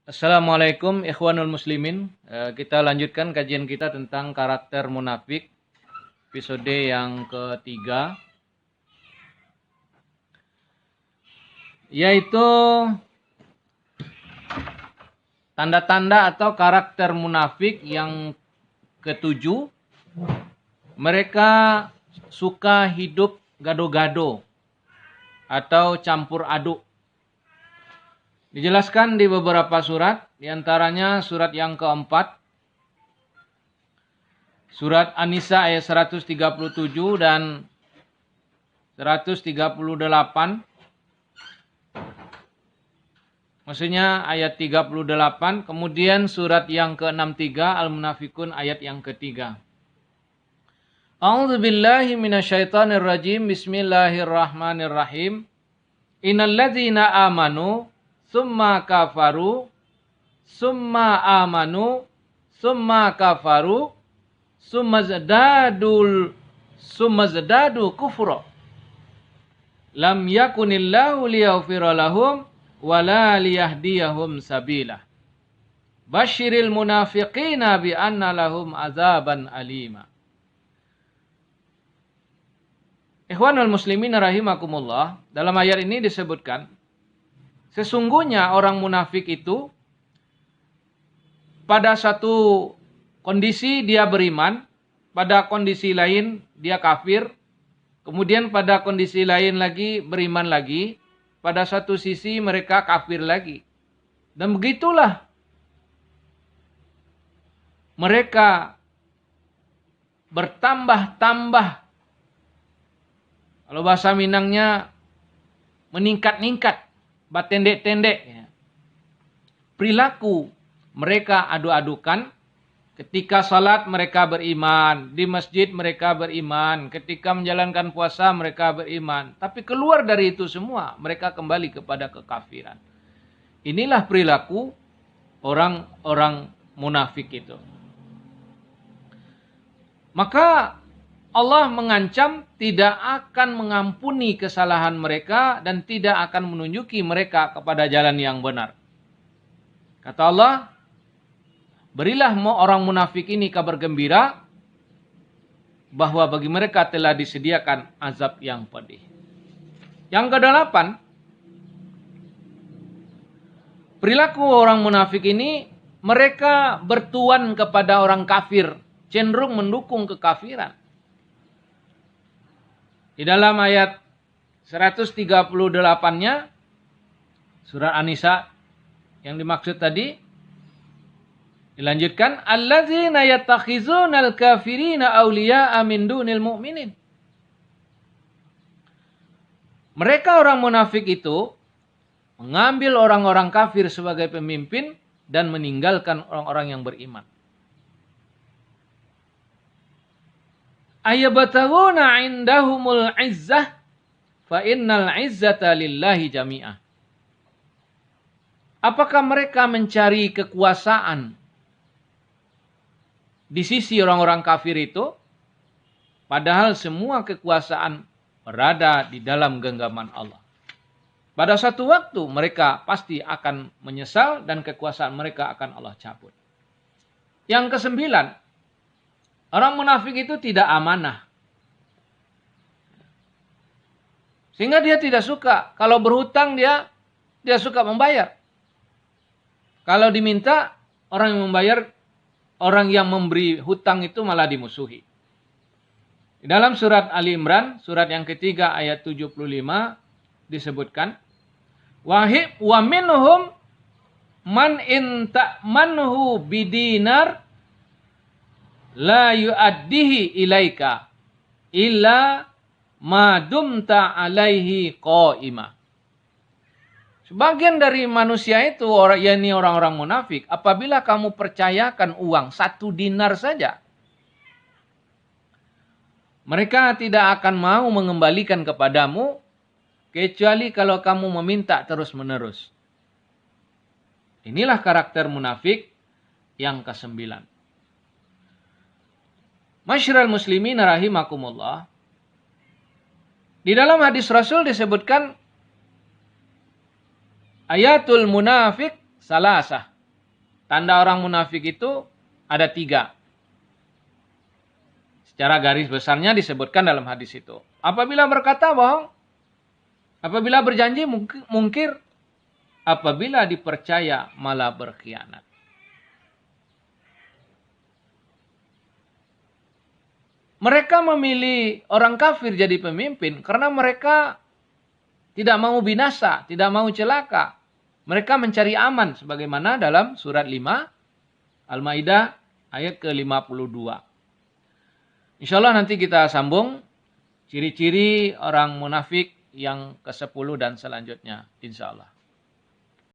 Assalamualaikum ikhwanul muslimin. Kita lanjutkan kajian kita tentang karakter munafik, episode yang ketiga, yaitu tanda-tanda atau karakter munafik yang ketujuh. Mereka suka hidup gado-gado atau campur aduk. Dijelaskan di beberapa surat, diantaranya surat yang keempat, surat An-Nisa ayat 137 dan 138. Maksudnya ayat 38, kemudian surat yang ke-63 Al-Munafikun ayat yang ketiga. A'udzubillahi minasyaitonirrajim. Bismillahirrahmanirrahim. Innalladzina amanu summa kafaru summa amanu summa kafaru summa zadadu kufra lam yakunillahu liyaghfira lahum wala liyahdiyahum sabila basyiril munafiqina bi anna lahum azaban alima. Ikhwanul muslimin rahimakumullah, dalam ayat ini disebutkan sesungguhnya orang munafik itu pada satu kondisi dia beriman, pada kondisi lain dia kafir, kemudian pada kondisi lain lagi beriman lagi, pada satu sisi mereka kafir lagi. Dan begitulah mereka bertambah-tambah. Kalau bahasa Minangnya meningkat-ningkat, batendek-tendek. Ya. Perilaku mereka adu-adukan. Ketika salat mereka beriman, di masjid mereka beriman, ketika menjalankan puasa mereka beriman. Tapi keluar dari itu semua, mereka kembali kepada kekafiran. Inilah perilaku orang-orang munafik itu. Maka Allah mengancam tidak akan mengampuni kesalahan mereka dan tidak akan menunjuki mereka kepada jalan yang benar. Kata Allah, berilah orang munafik ini kabar gembira bahwa bagi mereka telah disediakan azab yang pedih. Yang kedelapan, perilaku orang munafik ini, mereka bertuan kepada orang kafir, cenderung mendukung kekafiran. Di dalam ayat 138-nya, surat An-Nisa yang dimaksud tadi, dilanjutkan, alladzina yattakhizunal kafirina awliya'a min dunil mu'minin. Mereka orang munafik itu mengambil orang-orang kafir sebagai pemimpin dan meninggalkan orang-orang yang beriman. Ayabtaghuna indahumul izzah fa innal izzata lillahi jami'ah. Apakah mereka mencari kekuasaan di sisi orang-orang kafir itu? Padahal semua kekuasaan berada di dalam genggaman Allah. Pada satu waktu mereka pasti akan menyesal dan kekuasaan mereka akan Allah cabut. Yang kesembilan, orang munafik itu tidak amanah. Sehingga dia tidak suka. Kalau berhutang dia suka membayar. Kalau diminta, orang yang membayar, orang yang memberi hutang itu malah dimusuhi. Di dalam surat Ali Imran, surat yang ketiga ayat 75 disebutkan, wa minhum man in ta'manhu bidinar la yu'addihi ilaika illa ma dumta alaihi qa'ima. Sebagian dari manusia itu, yakni orang-orang munafik, apabila kamu percayakan uang 1 dinar saja, mereka tidak akan mau mengembalikan kepadamu, kecuali kalau kamu meminta terus-menerus. Inilah karakter munafik yang ke-9. Masyiral muslimin rahimakumullah. Di dalam hadis Rasul disebutkan ayatul munafik salasah. Tanda orang munafik itu ada 3. Secara garis besarnya disebutkan dalam hadis itu. Apabila berkata bohong, apabila berjanji mungkir, apabila dipercaya malah berkhianat. Mereka memilih orang kafir jadi pemimpin karena mereka tidak mau binasa, tidak mau celaka. Mereka mencari aman sebagaimana dalam surat 5 Al-Maidah ayat ke-52. Insyaallah nanti kita sambung ciri-ciri orang munafik yang ke-10 dan selanjutnya insyaallah.